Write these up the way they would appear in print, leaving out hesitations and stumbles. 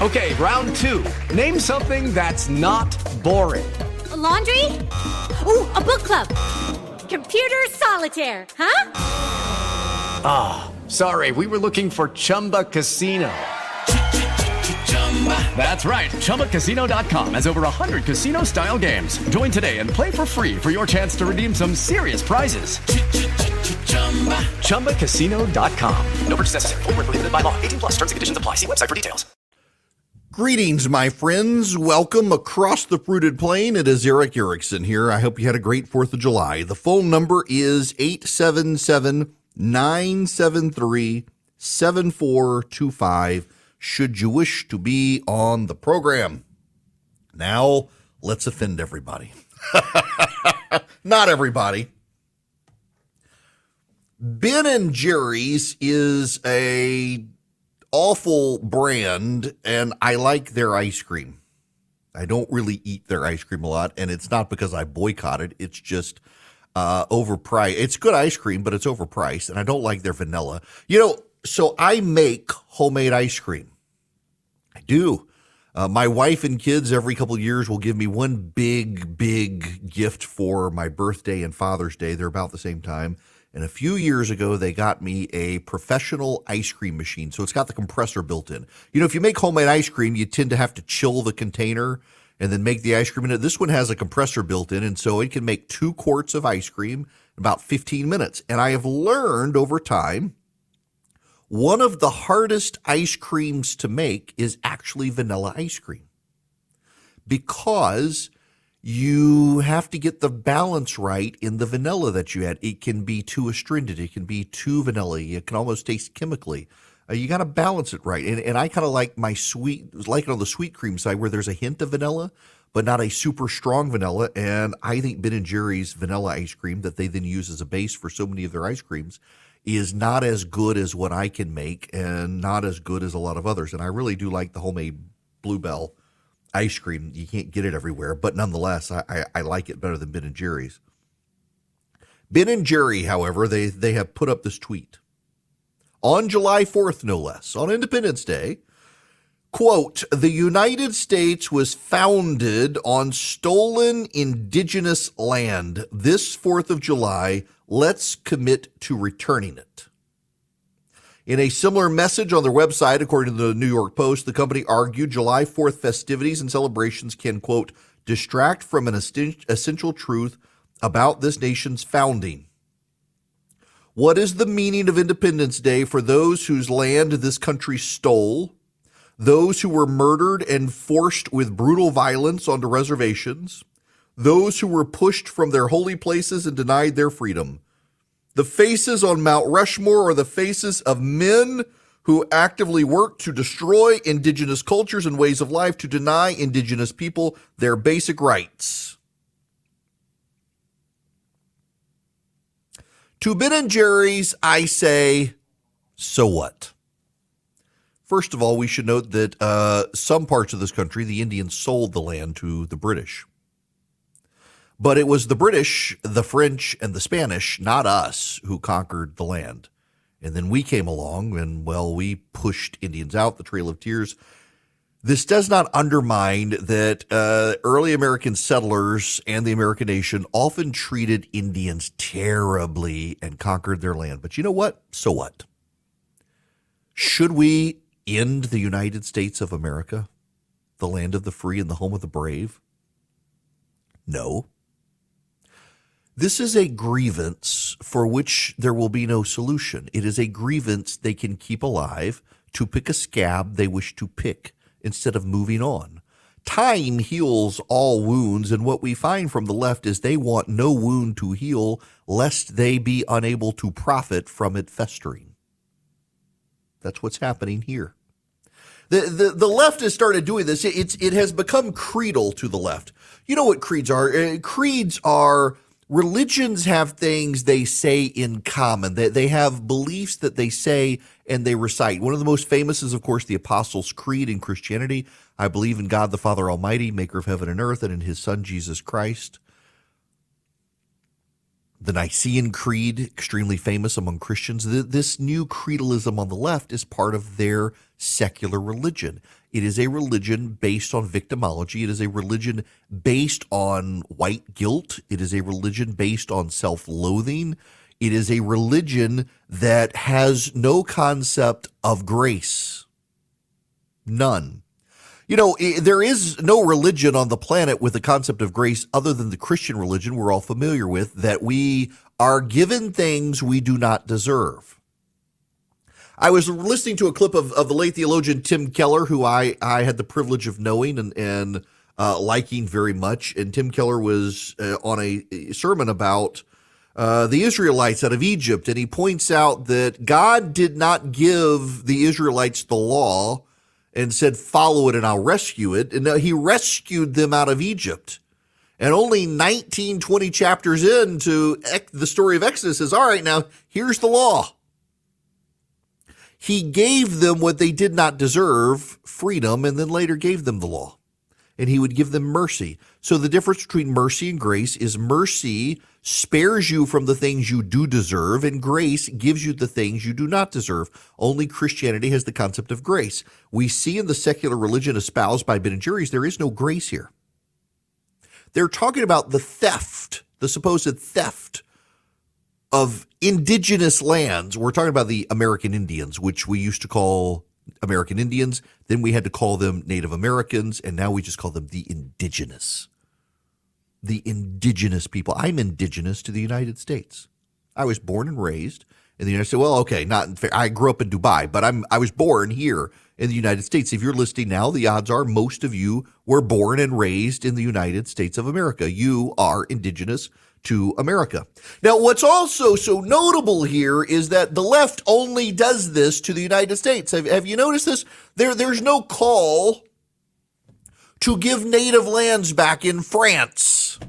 Okay, round two. Name something that's not boring. A laundry? Ooh, a book club. Computer solitaire, huh? Ah, sorry, we were looking for Chumba Casino. That's right, ChumbaCasino.com has over 100 casino-style games. Join today and play for free for your chance to redeem some serious prizes. ChumbaCasino.com. No purchase necessary. Void where prohibited by law. 18 plus. Terms and conditions apply. See website for details. Greetings, my friends. Welcome across the fruited plain. It is Eric Erickson here. I hope you had a great 4th of July. The phone number is 877-973-7425 should you wish to be on the program. Now, let's offend everybody. Not everybody. Ben & Jerry's is a awful brand, and I like their ice cream. I don't really eat their ice cream a lot, and it's not because I boycott it. It's just overpriced. It's good ice cream, but it's overpriced, and I don't like their vanilla. So I make homemade ice cream. I do. My wife and kids every couple of years will give me one big gift for my birthday and Father's Day. They're about the same time. And a few years ago, they got me a professional ice cream machine. So it's got the compressor built in. If you make homemade ice cream, you tend to have to chill the container and then make the ice cream in it. This one has a compressor built in, and so it can make 2 quarts of ice cream in about 15 minutes. And I have learned over time, one of the hardest ice creams to make is actually vanilla ice cream, because you have to get the balance right in the vanilla that you add. It can be too astringent. It can be too vanilla. It can almost taste chemically. You got to balance it right. And I kind of like my like it on the sweet cream side, where there's a hint of vanilla, but not a super strong vanilla. And I think Ben & Jerry's vanilla ice cream that they then use as a base for so many of their ice creams is not as good as what I can make, and not as good as a lot of others. And I really do like the homemade Bluebell ice cream. You can't get it everywhere, but nonetheless, I like it better than Ben & Jerry's. Ben & Jerry, however, they have put up this tweet on July 4th, no less, on Independence Day. Quote, "The United States was founded on stolen indigenous land. This 4th of July, let's commit to returning it." In a similar message on their website, according to the New York Post, the company argued July 4th festivities and celebrations can, quote, "distract from an essential truth about this nation's founding. What is the meaning of Independence Day for those whose land this country stole, those who were murdered and forced with brutal violence onto reservations, those who were pushed from their holy places and denied their freedom? The faces on Mount Rushmore are the faces of men who actively work to destroy indigenous cultures and ways of life, to deny indigenous people their basic rights." To Ben & Jerry's, I say, so what? First of all, we should note that some parts of this country, the Indians sold the land to the British. But it was the British, the French, and the Spanish, not us, who conquered the land. And then we came along and, well, we pushed Indians out, the Trail of Tears. This does not undermine that early American settlers and the American nation often treated Indians terribly and conquered their land. But you know what? So what? Should we end the United States of America, the land of the free and the home of the brave? No. This is a grievance for which there will be no solution. It is a grievance they can keep alive to pick a scab they wish to pick instead of moving on. Time heals all wounds, and what we find from the left is they want no wound to heal, lest they be unable to profit from it festering. That's what's happening here. The left has started doing this. It has become creedal to the left. You know what creeds are? Creeds are religions have things they say in common. They have beliefs that they say and they recite. One of the most famous is, of course, the Apostles' Creed in Christianity. I believe in God the Father Almighty, maker of heaven and earth, and in his Son, Jesus Christ. The Nicene Creed, extremely famous among Christians. This new creedalism on the left is part of their secular religion. It is a religion based on victimology. It is a religion based on white guilt. It is a religion based on self-loathing. It is a religion that has no concept of grace. None. You know, there is no religion on the planet with the concept of grace other than the Christian religion we're all familiar with, that we are given things we do not deserve. I was listening to a clip of the late theologian Tim Keller, who I had the privilege of knowing and liking very much. And Tim Keller was on a sermon about the Israelites out of Egypt. And he points out that God did not give the Israelites the law and said, follow it and I'll rescue it. And he rescued them out of Egypt. And only 19, 20 chapters into the story of Exodus says, all right, now here's the law. He gave them what they did not deserve, freedom, and then later gave them the law. And he would give them mercy. So the difference between mercy and grace is mercy spares you from the things you do deserve, and grace gives you the things you do not deserve. Only Christianity has the concept of grace. We see in the secular religion espoused by Ben and Jerry's, there is no grace here. They're talking about the theft, the supposed theft of indigenous lands. We're talking about the American Indians, which we used to call American Indians. Then we had to call them Native Americans, and now we just call them the indigenous. The indigenous people. I'm indigenous to the United States. I was born and raised in the United States. Well, okay, not fair. I grew up in Dubai, but I was born here in the United States. If you're listening now, the odds are most of you were born and raised in the United States of America. You are indigenous to America. Now, what's also so notable here is that the left only does this to the United States. Have you noticed this? There's no call to give native lands back in France,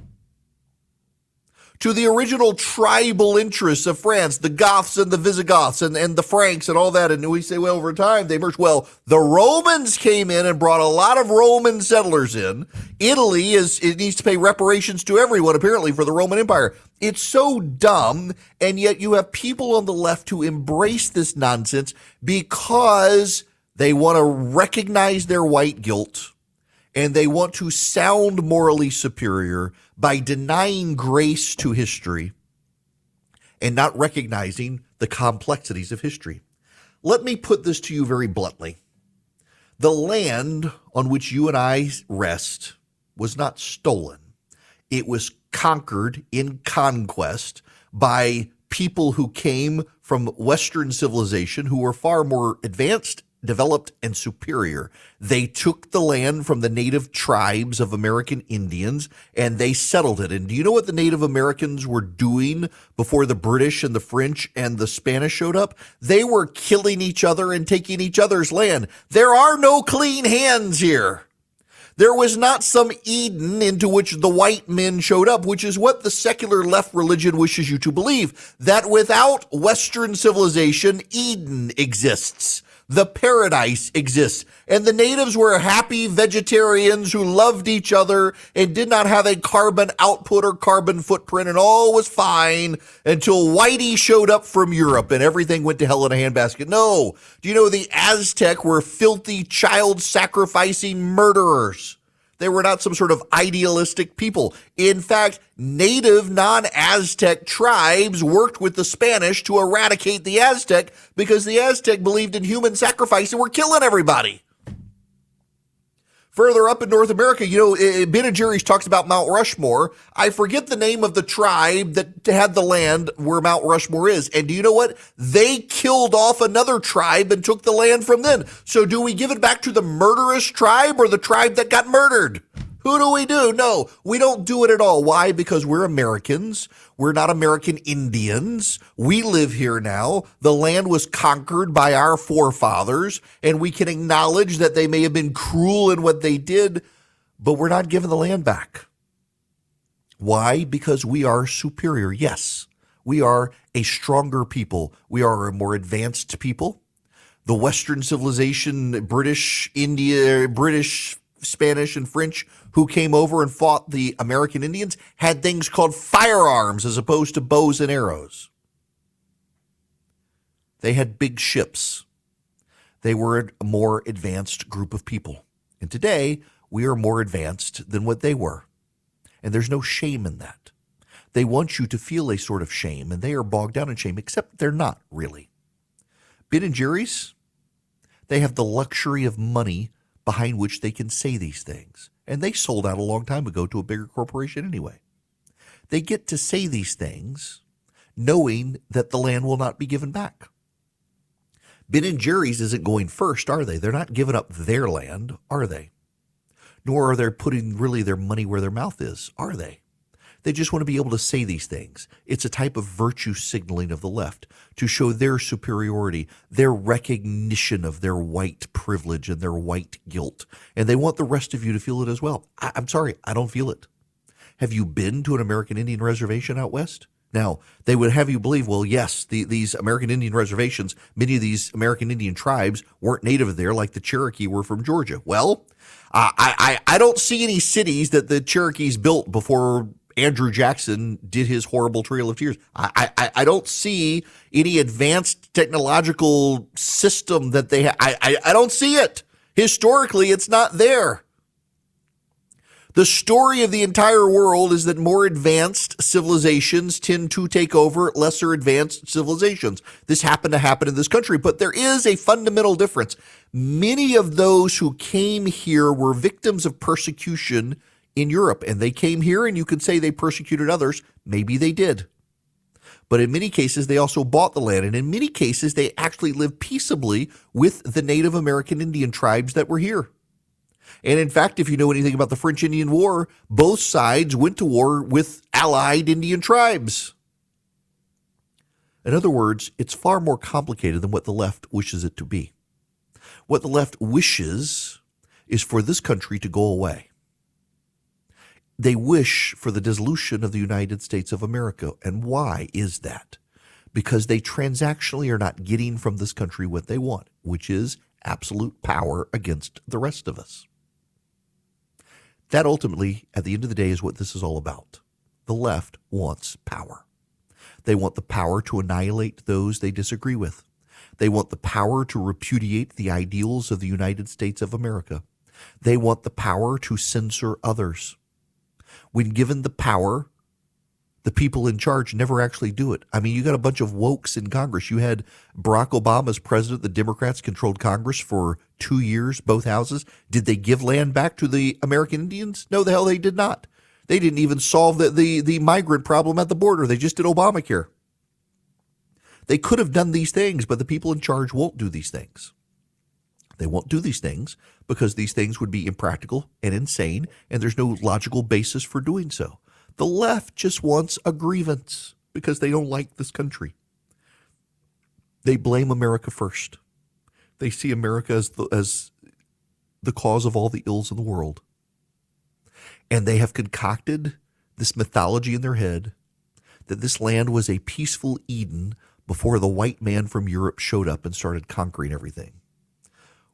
to the original tribal interests of France, the Goths and the Visigoths and the Franks and all that. And we say, well, over time they merged. Well, the Romans came in and brought a lot of Roman settlers in. Italy it needs to pay reparations to everyone, apparently, for the Roman Empire. It's so dumb, and yet you have people on the left who embrace this nonsense because they want to recognize their white guilt, and they want to sound morally superior by denying grace to history and not recognizing the complexities of history. Let me put this to you very bluntly. The land on which you and I rest was not stolen. It was conquered in conquest by people who came from Western civilization who were far more advanced, developed, and superior. They took the land from the native tribes of American Indians and they settled it. And do you know what the Native Americans were doing before the British and the French and the Spanish showed up? They were killing each other and taking each other's land. There are no clean hands here. There was not some Eden into which the white men showed up, which is what the secular left religion wishes you to believe, that without Western civilization, Eden exists. The paradise exists. And the natives were happy vegetarians who loved each other and did not have a carbon output or carbon footprint, and all was fine until Whitey showed up from Europe and everything went to hell in a handbasket. No. Do you know the Aztec were filthy, child-sacrificing murderers? They were not some sort of idealistic people. In fact, native non-Aztec tribes worked with the Spanish to eradicate the Aztec because the Aztec believed in human sacrifice and were killing everybody. Further up in North America, you know, Ben and Jerry's talks about Mount Rushmore. I forget the name of the tribe that had the land where Mount Rushmore is. And do you know what? They killed off another tribe and took the land from them. So do we give it back to the murderous tribe or the tribe that got murdered? Who do we do? No, we don't do it at all. Why? Because we're Americans. We're not American Indians. We live here now. The land was conquered by our forefathers, and we can acknowledge that they may have been cruel in what they did, but we're not giving the land back. Why? Because we are superior. Yes, we are a stronger people. We are a more advanced people. The Western civilization, British Spanish and French who came over and fought the American Indians had things called firearms as opposed to bows and arrows. They had big ships. They were a more advanced group of people. And today, we are more advanced than what they were. And there's no shame in that. They want you to feel a sort of shame, and they are bogged down in shame, except they're not really. Ben & Jerry's, they have the luxury of money behind which they can say these things. And they sold out a long time ago to a bigger corporation anyway. They get to say these things knowing that the land will not be given back. Ben & Jerry's isn't going first, are they? They're not giving up their land, are they? Nor are they putting really their money where their mouth is, are they? They just want to be able to say these things. It's a type of virtue signaling of the left to show their superiority, their recognition of their white privilege and their white guilt. And they want the rest of you to feel it as well. I'm sorry, I don't feel it. Have you been to an American Indian reservation out west? Now, they would have you believe, well, yes, these American Indian reservations, many of these American Indian tribes weren't native there like the Cherokee were from Georgia. Well, I don't see any cities that the Cherokees built before Andrew Jackson did his horrible Trail of Tears. I don't see any advanced technological system that they have. I don't see it. Historically, it's not there. The story of the entire world is that more advanced civilizations tend to take over lesser advanced civilizations. This happened to happen in this country, but there is a fundamental difference. Many of those who came here were victims of persecution in Europe, and they came here, and you could say they persecuted others. Maybe they did. But in many cases, they also bought the land, and in many cases, they actually lived peaceably with the Native American Indian tribes that were here. And in fact, if you know anything about the French Indian War, both sides went to war with allied Indian tribes. In other words, it's far more complicated than what the left wishes it to be. What the left wishes is for this country to go away. They wish for the dissolution of the United States of America. And why is that? Because they transactionally are not getting from this country what they want, which is absolute power against the rest of us. That ultimately, at the end of the day, is what this is all about. The left wants power. They want the power to annihilate those they disagree with. They want the power to repudiate the ideals of the United States of America. They want the power to censor others. When given the power, the people in charge never actually do it. I mean, you got a bunch of wokes in Congress. You had Barack Obama as president. The Democrats controlled Congress for 2 years, both houses. Did they give land back to the American Indians? No, the hell they did not. They didn't even solve the migrant problem at the border. They just did Obamacare. They could have done these things, but the people in charge won't do these things. They won't do these things because these things would be impractical and insane, and there's no logical basis for doing so. The left just wants a grievance because they don't like this country. They blame America first. They see America as the cause of all the ills in the world. And they have concocted this mythology in their head that this land was a peaceful Eden before the white man from Europe showed up and started conquering everything.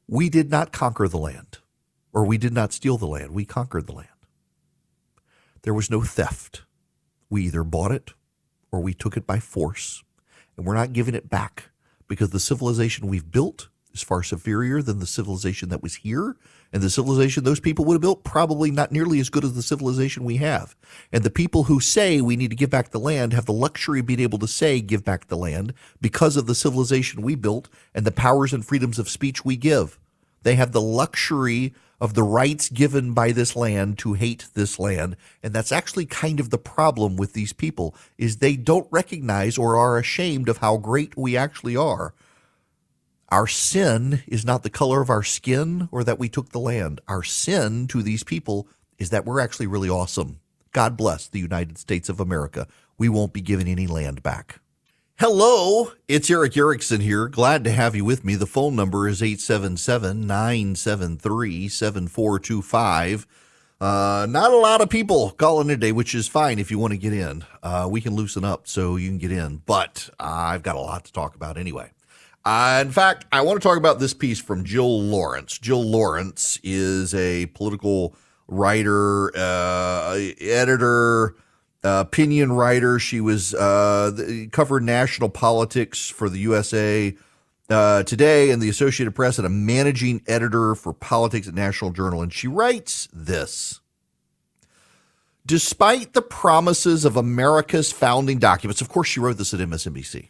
We did not conquer the land, or we did not steal the land. We conquered the land. There was no theft. We either bought it or we took it by force, and we're not giving it back because the civilization we've built is far superior than the civilization that was here, and the civilization those people would have built probably not nearly as good as the civilization we have. And the people who say we need to give back the land have the luxury of being able to say give back the land because of the civilization we built and the powers and freedoms of speech we give. They have the luxury of the rights given by this land to hate this land. And that's actually kind of the problem with these people, is they don't recognize or are ashamed of how great we actually are. Our sin is not the color of our skin or that we took the land. Our sin to these people is that we're actually really awesome. God bless the United States of America. We won't be giving any land back. Hello, it's Eric Erickson here. Glad to have you with me. The phone number is 877-973-7425. Not a lot of people calling today, which is fine if you want to get in. We can loosen up so you can get in, but I've got a lot to talk about anyway. In fact, I want to talk about this piece from Jill Lawrence. Jill Lawrence is a political writer, editor, opinion writer. She was covered national politics for the USA Today and the Associated Press, and a managing editor for politics at National Journal. And she writes this: despite the promises of America's founding documents, of course, she wrote this at MSNBC.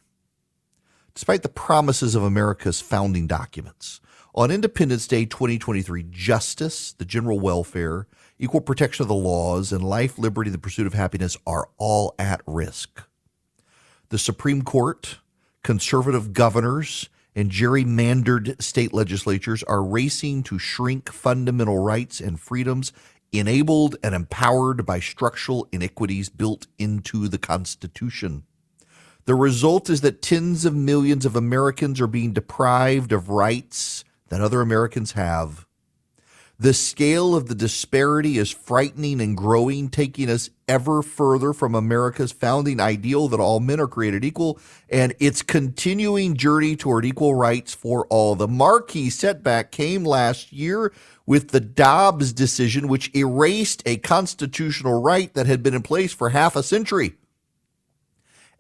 Despite the promises of America's founding documents, on Independence Day 2023, justice, the general welfare, equal protection of the laws, and life, liberty, the pursuit of happiness are all at risk. The Supreme Court, conservative governors, and gerrymandered state legislatures are racing to shrink fundamental rights and freedoms enabled and empowered by structural iniquities built into the Constitution. The result is that tens of millions of Americans are being deprived of rights that other Americans have. The scale of the disparity is frightening and growing, taking us ever further from America's founding ideal that all men are created equal and its continuing journey toward equal rights for all. The marquee setback came last year with the Dobbs decision, which erased a constitutional right that had been in place for half a century.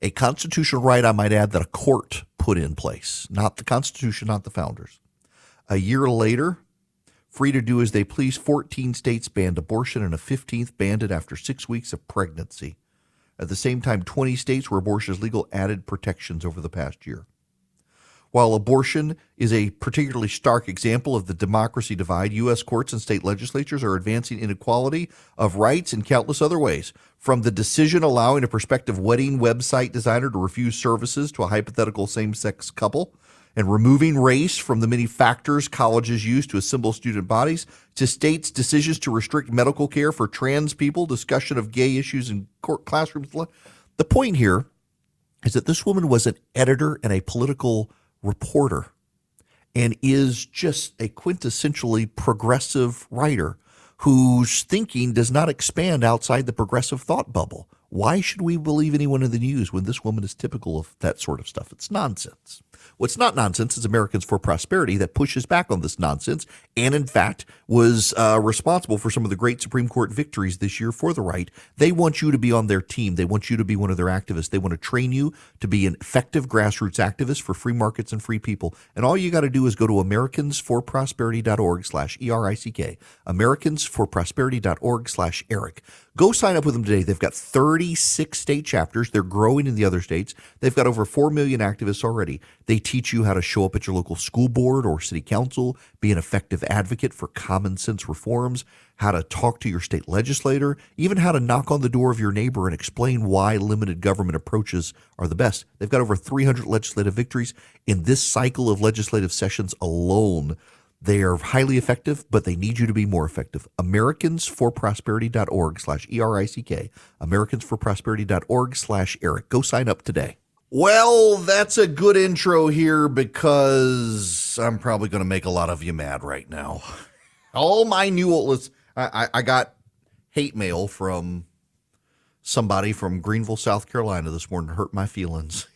A constitutional right, I might add, that a court put in place, not the Constitution, not the founders. A year later, free to do as they please, 14 states banned abortion and a 15th banned it after 6 weeks of pregnancy. At the same time, 20 states where abortion is legal added protections over the past year. While abortion is a particularly stark example of the democracy divide, U.S. courts and state legislatures are advancing inequality of rights in countless other ways, from the decision allowing a prospective wedding website designer to refuse services to a hypothetical same-sex couple, and removing race from the many factors colleges use to assemble student bodies, to states' decisions to restrict medical care for trans people, discussion of gay issues in court classrooms. The point here is that this woman was an editor and a political reporter and is just a quintessentially progressive writer whose thinking does not expand outside the progressive thought bubble. Why should we believe anyone in the news when this woman is typical of that sort of stuff? It's nonsense. What's not nonsense is Americans for Prosperity that pushes back on this nonsense and, in fact, was responsible for some of the great Supreme Court victories this year for the right. They want you to be on their team. They want you to be one of their activists. They want to train you to be an effective grassroots activist for free markets and free people. And all you got to do is go to americansforprosperity.org/ERICK, americansforprosperity.org/Eric. Go sign up with them today. They've got 36 state chapters. They're growing in the other states. They've got over 4 million activists already. They teach you how to show up at your local school board or city council, be an effective advocate for common sense reforms, how to talk to your state legislator, even how to knock on the door of your neighbor and explain why limited government approaches are the best. They've got over 300 legislative victories in this cycle of legislative sessions alone. They are highly effective, but they need you to be more effective. Americansforprosperity.org/ERICK. Americansforprosperity.org/Eric. Go sign up today. Well, that's a good intro here because I'm probably going to make a lot of you mad right now. All my new old, I got hate mail from somebody from Greenville, South Carolina this morning. Hurt my feelings.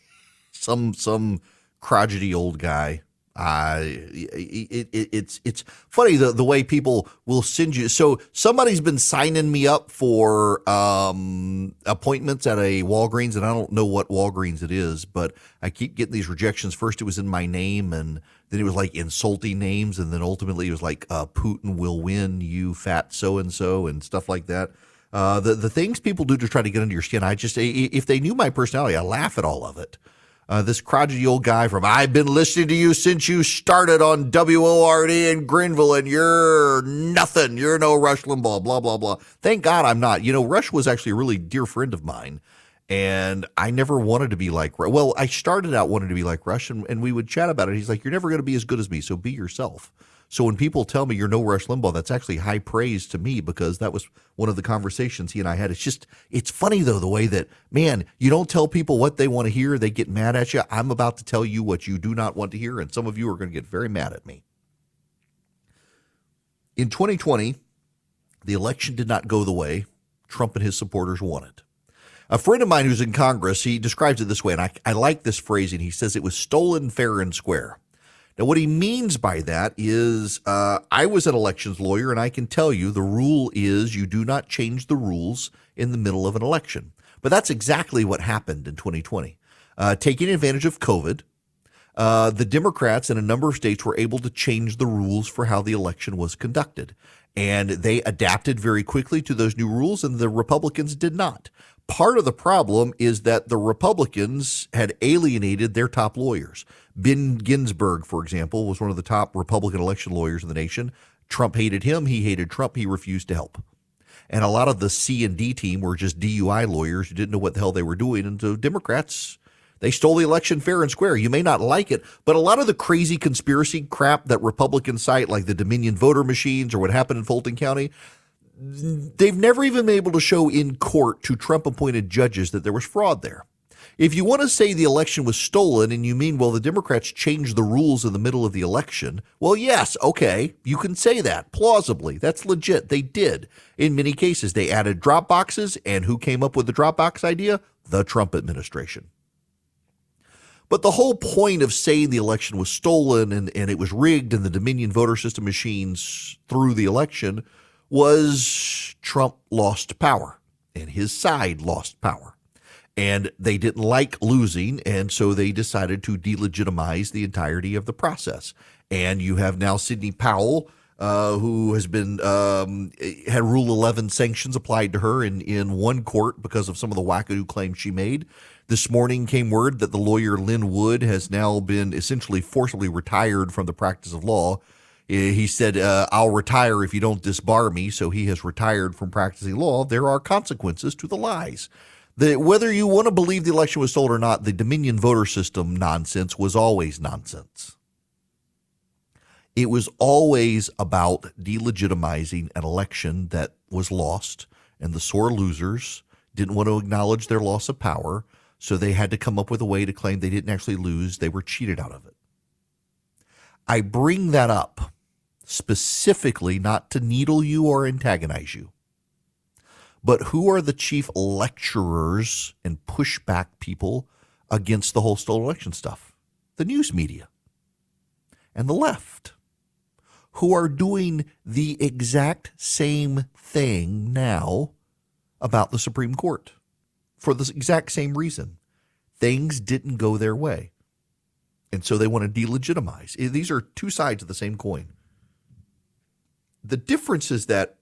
Some crotchety old guy. It's funny the way people will send you. So somebody's been signing me up for appointments at a Walgreens, and I don't know what Walgreens it is, but I keep getting these rejections. First it was in my name, and then it was like insulting names, and then ultimately it was like Putin will win, you fat so-and-so, and stuff like that. The things people do to try to get under your skin, if they knew my personality, I laugh at all of it. This crotchety old guy from, I've been listening to you since you started on WORD in Greenville, and you're nothing. You're no Rush Limbaugh, blah, blah, blah. Thank God I'm not. You know, Rush was actually a really dear friend of mine, and I never wanted to be like Rush. Well, I started out wanting to be like Rush, and we would chat about it. He's like, you're never going to be as good as me, so be yourself. So when people tell me you're no Rush Limbaugh, that's actually high praise to me because that was one of the conversations he and I had. It's funny, though, the way that, man, you don't tell people what they want to hear. They get mad at you. I'm about to tell you what you do not want to hear, and some of you are going to get very mad at me. In 2020, the election did not go the way Trump and his supporters wanted. A friend of mine who's in Congress, he describes it this way, and I like this phrasing. He says it was stolen fair and square. Now, what he means by that is I was an elections lawyer, and I can tell you the rule is you do not change the rules in the middle of an election. But that's exactly what happened in 2020. Taking advantage of COVID, the Democrats in a number of states were able to change the rules for how the election was conducted. And they adapted very quickly to those new rules, and the Republicans did not. Part of the problem is that the Republicans had alienated their top lawyers. Ben Ginsburg, for example, was one of the top Republican election lawyers in the nation. Trump hated him. He hated Trump. He refused to help. And a lot of the C&D team were just DUI lawyers who didn't know what the hell they were doing. And so Democrats, they stole the election fair and square. You may not like it, but a lot of the crazy conspiracy crap that Republicans cite, like the Dominion voter machines or what happened in Fulton County, they've never even been able to show in court to Trump-appointed judges that there was fraud there. If you want to say the election was stolen and you mean, well, the Democrats changed the rules in the middle of the election, well, yes, okay, you can say that plausibly. That's legit. They did. In many cases, they added drop boxes, and who came up with the drop box idea? The Trump administration. But the whole point of saying the election was stolen and it was rigged and the Dominion voter system machines threw the election was Trump lost power and his side lost power. And they didn't like losing, and so they decided to delegitimize the entirety of the process. And you have now Sidney Powell, who has been had Rule 11 sanctions applied to her in one court because of some of the wackadoo claims she made. This morning came word that the lawyer Lynn Wood has now been essentially forcibly retired from the practice of law. He said, I'll retire if you don't disbar me. So he has retired from practicing law. There are consequences to the lies. Whether you want to believe the election was stolen or not, the Dominion voter system nonsense was always nonsense. It was always about delegitimizing an election that was lost, and the sore losers didn't want to acknowledge their loss of power, so they had to come up with a way to claim they didn't actually lose. They were cheated out of it. I bring that up specifically not to needle you or antagonize you, but who are the chief lecturers and pushback people against the whole stolen election stuff? The news media and the left, who are doing the exact same thing now about the Supreme Court for the exact same reason. Things didn't go their way. And so they want to delegitimize. These are two sides of the same coin. The difference is that,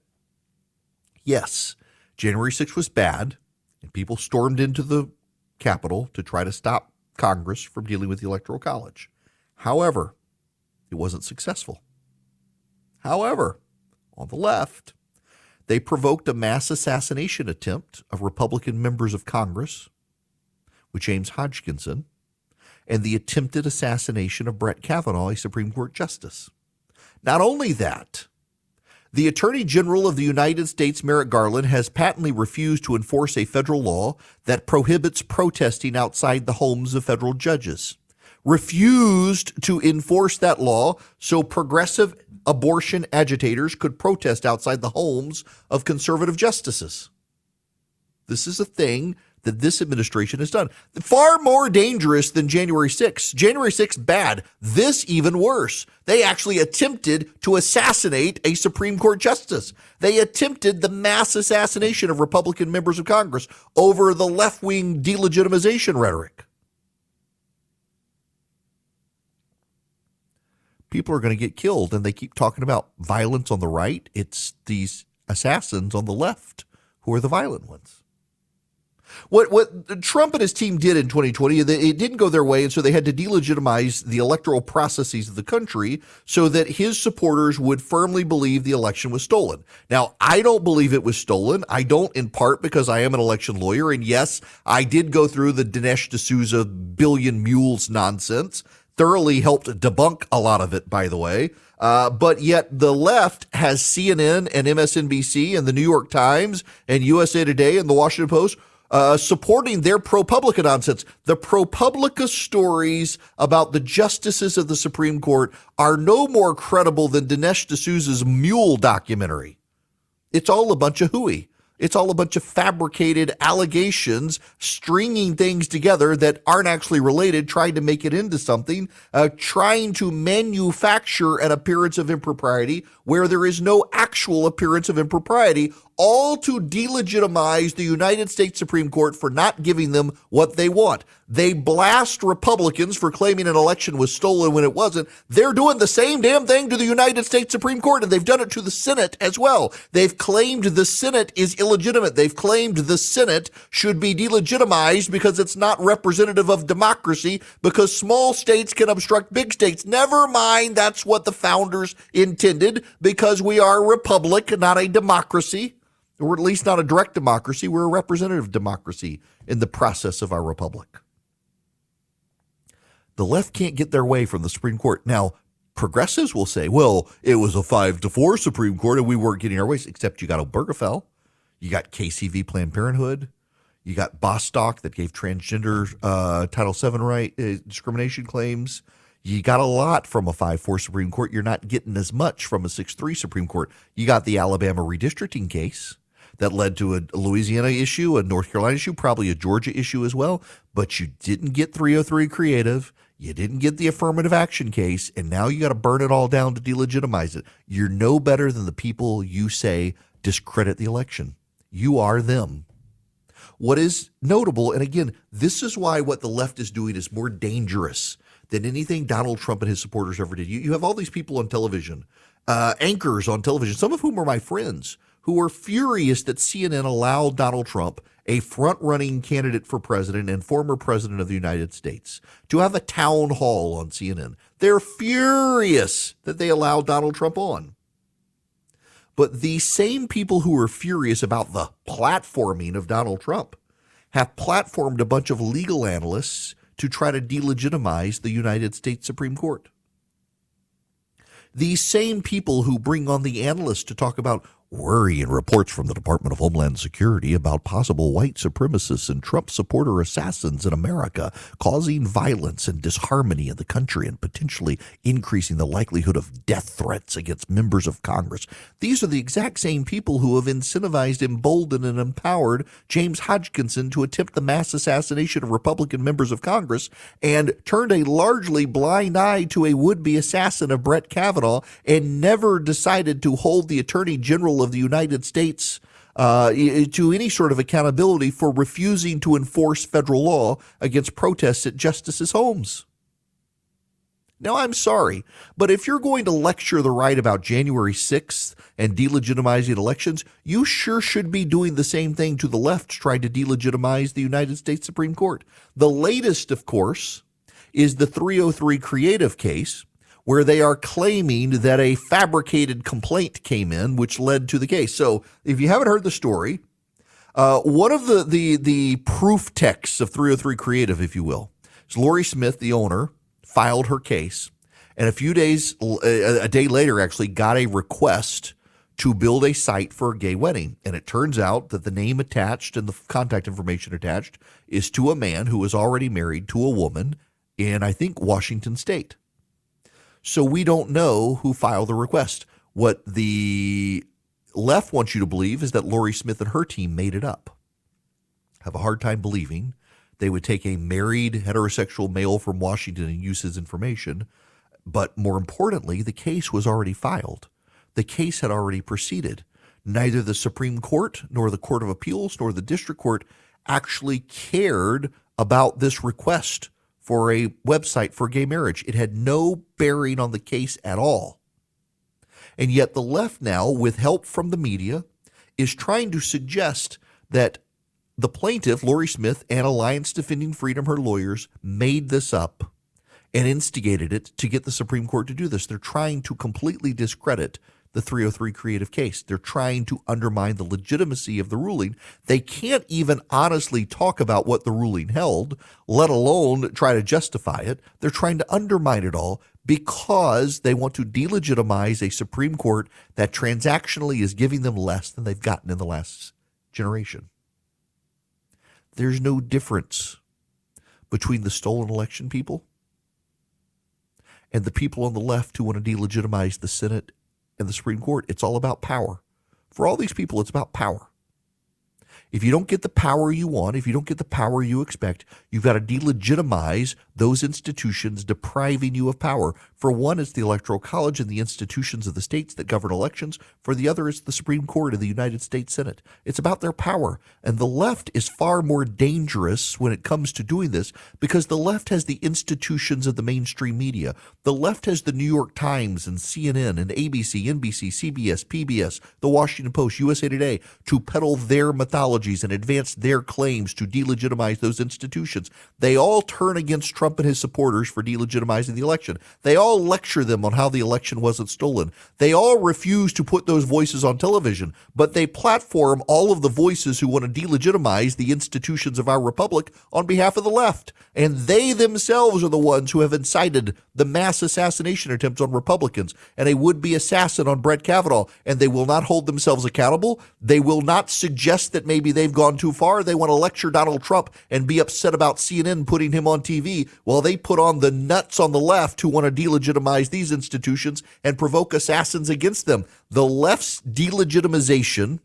yes, January 6th was bad, and people stormed into the Capitol to try to stop Congress from dealing with the Electoral College. However, it wasn't successful. However, on the left, they provoked a mass assassination attempt of Republican members of Congress with James Hodgkinson and the attempted assassination of Brett Kavanaugh, a Supreme Court justice. Not only that, the Attorney General of the United States, Merrick Garland, has patently refused to enforce a federal law that prohibits protesting outside the homes of federal judges. Refused to enforce that law so progressive abortion agitators could protest outside the homes of conservative justices. This is a thing that this administration has done. Far more dangerous than January 6th. January 6th, bad. This even worse. They actually attempted to assassinate a Supreme Court justice. They attempted the mass assassination of Republican members of Congress over the left-wing delegitimization rhetoric. People are going to get killed, and they keep talking about violence on the right. It's these assassins on the left who are the violent ones. What Trump and his team did in 2020, it didn't go their way, and so they had to delegitimize the electoral processes of the country so that his supporters would firmly believe the election was stolen. Now, I don't believe it was stolen. I don't, in part because I am an election lawyer, and yes, I did go through the Dinesh D'Souza billion mules nonsense, thoroughly helped debunk a lot of it, by the way. But yet the left has CNN and MSNBC and the New York Times and USA Today and the Washington Post supporting their ProPublica nonsense. The ProPublica stories about the justices of the Supreme Court are no more credible than Dinesh D'Souza's mule documentary. It's all a bunch of hooey. It's all a bunch of fabricated allegations, stringing things together that aren't actually related, trying to make it into something, trying to manufacture an appearance of impropriety where there is no actual appearance of impropriety, all to delegitimize the United States Supreme Court for not giving them what they want. They blast Republicans for claiming an election was stolen when it wasn't. They're doing the same damn thing to the United States Supreme Court, and they've done it to the Senate as well. They've claimed the Senate is illegitimate. They've claimed the Senate should be delegitimized because it's not representative of democracy, because small states can obstruct big states. Never mind, that's what the founders intended, because we are a republic, not a democracy. Or at least not a direct democracy. We're a representative democracy in the process of our republic. The left can't get their way from the Supreme Court. Now, progressives will say, well, it was a 5-4 Supreme Court and we weren't getting our ways, except you got Obergefell, you got KCV Planned Parenthood, you got Bostock that gave transgender Title VII discrimination claims. You got a lot from a 5-4 Supreme Court. You're not getting as much from a 6-3 Supreme Court. You got the Alabama redistricting case that led to a Louisiana issue, a North Carolina issue, probably a Georgia issue as well. But you didn't get 303 creative. You didn't get the affirmative action case. And now you got to burn it all down to delegitimize it. You're no better than the people you say discredit the election. You are them. What is notable, and again, this is why what the left is doing is more dangerous than anything Donald Trump and his supporters ever did. You have all these people on television, anchors on television, some of whom are my friends, who are furious that CNN allowed Donald Trump, a front-running candidate for president and former president of the United States, to have a town hall on CNN. They're furious that they allowed Donald Trump on. But the same people who are furious about the platforming of Donald Trump have platformed a bunch of legal analysts to try to delegitimize the United States Supreme Court. These same people who bring on the analysts to talk about worrying reports from the Department of Homeland Security about possible white supremacists and Trump supporter assassins in America causing violence and disharmony in the country and potentially increasing the likelihood of death threats against members of Congress. These are the exact same people who have incentivized, emboldened, and empowered James Hodgkinson to attempt the mass assassination of Republican members of Congress and turned a largely blind eye to a would-be assassin of Brett Kavanaugh and never decided to hold the Attorney General of the United States to any sort of accountability for refusing to enforce federal law against protests at justices' homes. Now, I'm sorry, but if you're going to lecture the right about January 6th and delegitimizing elections, you sure should be doing the same thing to the left, trying to delegitimize the United States Supreme Court. The latest, of course, is the 303 creative case, where they are claiming that a fabricated complaint came in, which led to the case. So if you haven't heard the story, one of the proof texts of 303 Creative, if you will, is Lori Smith, the owner, filed her case, and a day later, actually got a request to build a site for a gay wedding. And it turns out that the name attached and the contact information attached is to a man who was already married to a woman in, I think, Washington State. So we don't know who filed the request. What the left wants you to believe is that Lori Smith and her team made it up. Have a hard time believing they would take a married heterosexual male from Washington and use his information. But more importantly, the case was already filed. The case had already proceeded. Neither the Supreme Court nor the Court of Appeals nor the District Court actually cared about this request for a website for gay marriage. It had no bearing on the case at all. And yet the left now, with help from the media, is trying to suggest that the plaintiff, Lori Smith, and Alliance Defending Freedom, her lawyers, made this up and instigated it to get the Supreme Court to do this. They're trying to completely discredit the 303 creative case. They're trying to undermine the legitimacy of the ruling. They can't even honestly talk about what the ruling held, let alone try to justify it. They're trying to undermine it all because they want to delegitimize a Supreme Court that transactionally is giving them less than they've gotten in the last generation. There's no difference between the stolen election people and the people on the left who want to delegitimize the Senate and the Supreme Court. It's all about power. For all these people, it's about power. If you don't get the power you want, if you don't get the power you expect, you've got to delegitimize those institutions depriving you of power. For one, it's the Electoral College and the institutions of the states that govern elections. For the other, it's the Supreme Court and the United States Senate. It's about their power. And the left is far more dangerous when it comes to doing this because the left has the institutions of the mainstream media. The left has the New York Times and CNN and ABC, NBC, CBS, PBS, The Washington Post, USA Today to peddle their mythologies and advance their claims to delegitimize those institutions. They all turn against Trump and his supporters for delegitimizing the election. They all lecture them on how the election wasn't stolen. They all refuse to put those voices on television, but they platform all of the voices who want to delegitimize the institutions of our republic on behalf of the left. And they themselves are the ones who have incited the mass assassination attempts on Republicans and a would-be assassin on Brett Kavanaugh. And they will not hold themselves accountable. They will not suggest that maybe they've gone too far. They want to lecture Donald Trump and be upset about CNN putting him on TV while they put on the nuts on the left who want to delegitimize these institutions and provoke assassins against them. The left's delegitimization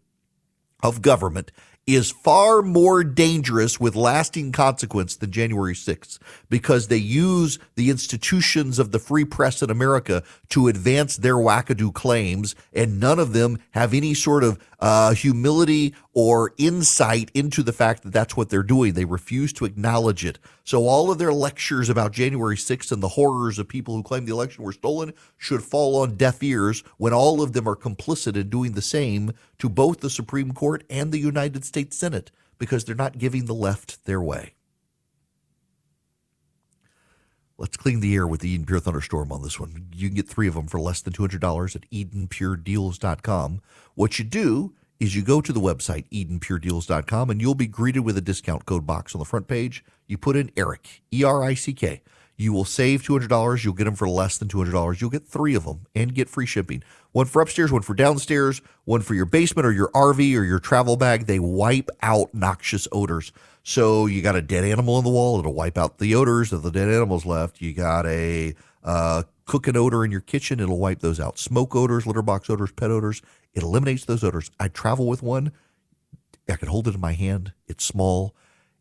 of government is far more dangerous with lasting consequence than January 6th because they use the institutions of the free press in America to advance their wackadoo claims, and none of them have any sort of humility or insight into the fact that that's what they're doing. They refuse to acknowledge it. So all of their lectures about January 6th and the horrors of people who claim the election were stolen should fall on deaf ears when all of them are complicit in doing the same to both the Supreme Court and the United States Senate because they're not giving the left their way. Let's clean the air with the Eden Pure Thunderstorm on this one. You can get 3 of them for less than $200 at EdenPureDeals.com. What you do is you go to the website, EdenPureDeals.com, and you'll be greeted with a discount code box on the front page. You put in Eric, E-R-I-C-K. You will save $200. You'll get them for less than $200. You'll get 3 of them and get free shipping. One for upstairs, one for downstairs, one for your basement or your RV or your travel bag. They wipe out noxious odors. So you got a dead animal in the wall, it'll wipe out the odors of the dead animals left. You got a cooking odor in your kitchen, it'll wipe those out. Smoke odors, litter box odors, pet odors, it eliminates those odors. I travel with one. I can hold it in my hand. It's small.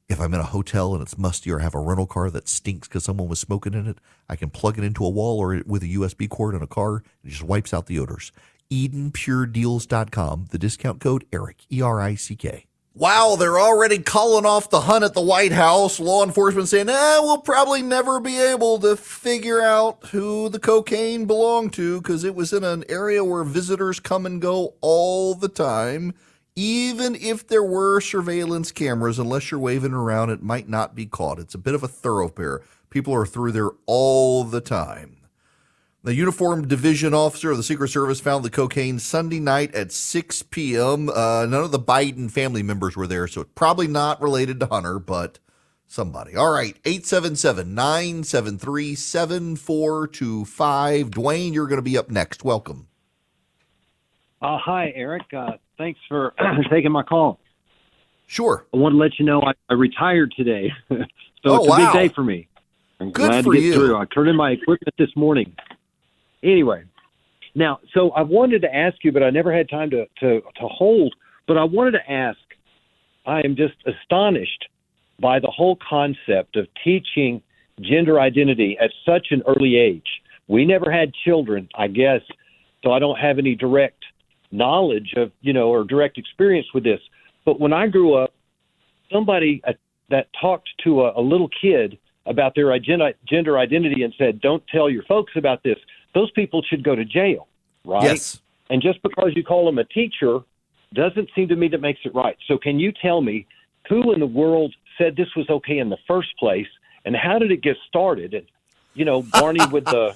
If I'm in a hotel and it's musty or I have a rental car that stinks because someone was smoking in it, I can plug it into a wall or with a USB cord in a car. It just wipes out the odors. EdenPureDeals.com. The discount code ERIC, E-R-I-C-K. Wow, they're already calling off the hunt at the White House. Law enforcement saying, we'll probably never be able to figure out who the cocaine belonged to because it was in an area where visitors come and go all the time. Even if there were surveillance cameras, unless you're waving around, it might not be caught. It's a bit of a thoroughfare. People are through there all the time. The uniformed division officer of the Secret Service found the cocaine Sunday night at 6 p.m. None of the Biden family members were there, so it's probably not related to Hunter, but somebody. All right, 877-973-7425. Dwayne, you're going to be up next. Welcome. Hi, Eric. Thanks for taking my call. Sure. I want to let you know I retired today, so it's a big day for me. I'm Good glad for to get you. through. I turned in my equipment this morning. Anyway, now, so I wanted to ask you, but I never had time to hold. But I wanted to ask, I am just astonished by the whole concept of teaching gender identity at such an early age. We never had children, I guess, so I don't have any direct knowledge of, or direct experience with this. But when I grew up, somebody that talked to a little kid about their gender identity and said, don't tell your folks about this, those people should go to jail, right? Yes. And just because you call them a teacher doesn't seem to me that makes it right. So can you tell me who in the world said this was okay in the first place, and how did it get started? And, Barney with the...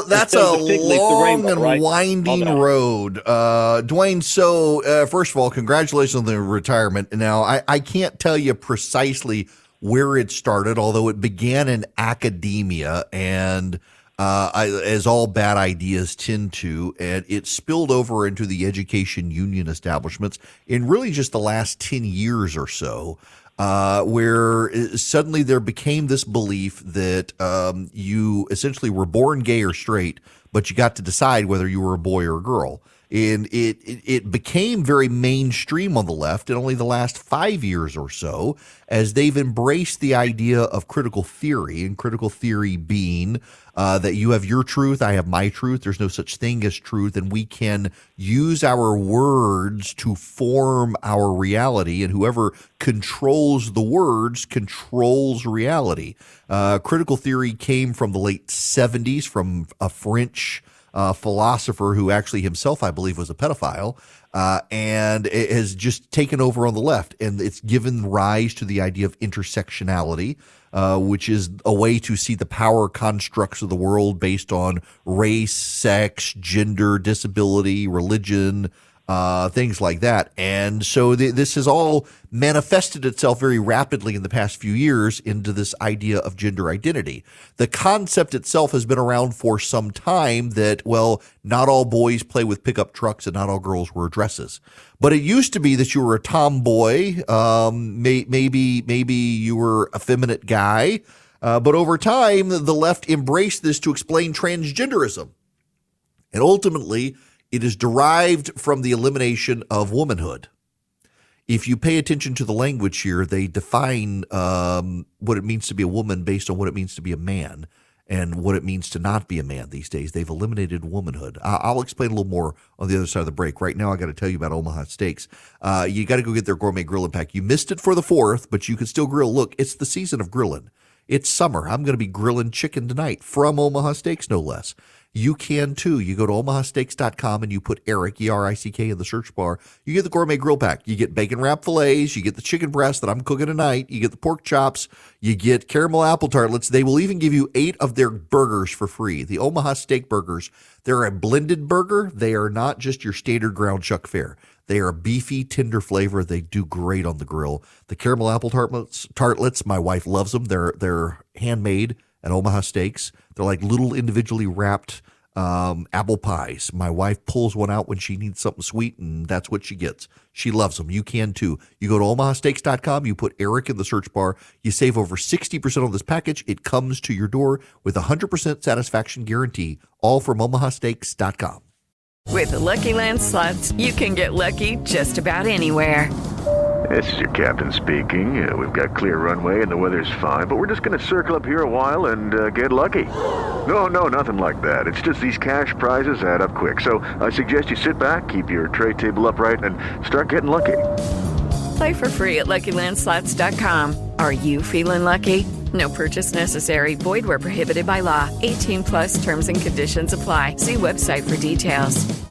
that's a long and winding road. Dwayne, so first of all, congratulations on the retirement. Now, I can't tell you precisely where it started, although it began in academia, and as all bad ideas tend to, and it spilled over into the education union establishments in really just the last 10 years or so. Where suddenly there became this belief that you essentially were born gay or straight, but you got to decide whether you were a boy or a girl. And it became very mainstream on the left in only the last 5 years or so, as they've embraced the idea of critical theory, and critical theory being that you have your truth, I have my truth. There's no such thing as truth, and we can use our words to form our reality, and whoever controls the words controls reality. Critical theory came from the late 70s from a French philosopher who actually himself, I believe, was a pedophile, and it has just taken over on the left. And it's given rise to the idea of intersectionality, which is a way to see the power constructs of the world based on race, sex, gender, disability, religion, things like that. And so this has all manifested itself very rapidly in the past few years into this idea of gender identity. The concept itself has been around for some time that, well, not all boys play with pickup trucks and not all girls wear dresses. But it used to be that you were a tomboy, maybe you were a effeminate guy. But over time, the left embraced this to explain transgenderism. And ultimately, it is derived from the elimination of womanhood. If you pay attention to the language here, they define what it means to be a woman based on what it means to be a man and what it means to not be a man these days. They've eliminated womanhood. I'll explain a little more on the other side of the break. Right now, I got to tell you about Omaha Steaks. You got to go get their gourmet grilling pack. You missed it for the 4th, but you can still grill. Look, it's the season of grilling. It's summer. I'm going to be grilling chicken tonight from Omaha Steaks, no less. You can too. You go to omahasteaks.com and you put Eric, E-R-I-C-K, in the search bar. You get the gourmet grill pack. You get bacon wrap fillets. You get the chicken breast that I'm cooking tonight. You get the pork chops. You get caramel apple tartlets. They will even give you 8 of their burgers for free. The Omaha Steak Burgers. They're a blended burger. They are not just your standard ground chuck fare. They are a beefy, tender flavor. They do great on the grill. The caramel apple tartlets, my wife loves them. They're handmade at Omaha Steaks. They're like little individually wrapped apple pies. My wife pulls one out when she needs something sweet, and that's what she gets. She loves them. You can too. You go to omahasteaks.com, you put Eric in the search bar, you save over 60% on this package. It comes to your door with a 100% satisfaction guarantee, all from omahasteaks.com. With the Lucky Land Slots, you can get lucky just about anywhere. This is your captain speaking. We've got clear runway and the weather's fine, but we're just going to circle up here a while and get lucky. No, nothing like that. It's just these cash prizes add up quick. So I suggest you sit back, keep your tray table upright, and start getting lucky. Play for free at LuckyLandSlots.com. Are you feeling lucky? No purchase necessary. Void where prohibited by law. 18+ terms and conditions apply. See website for details.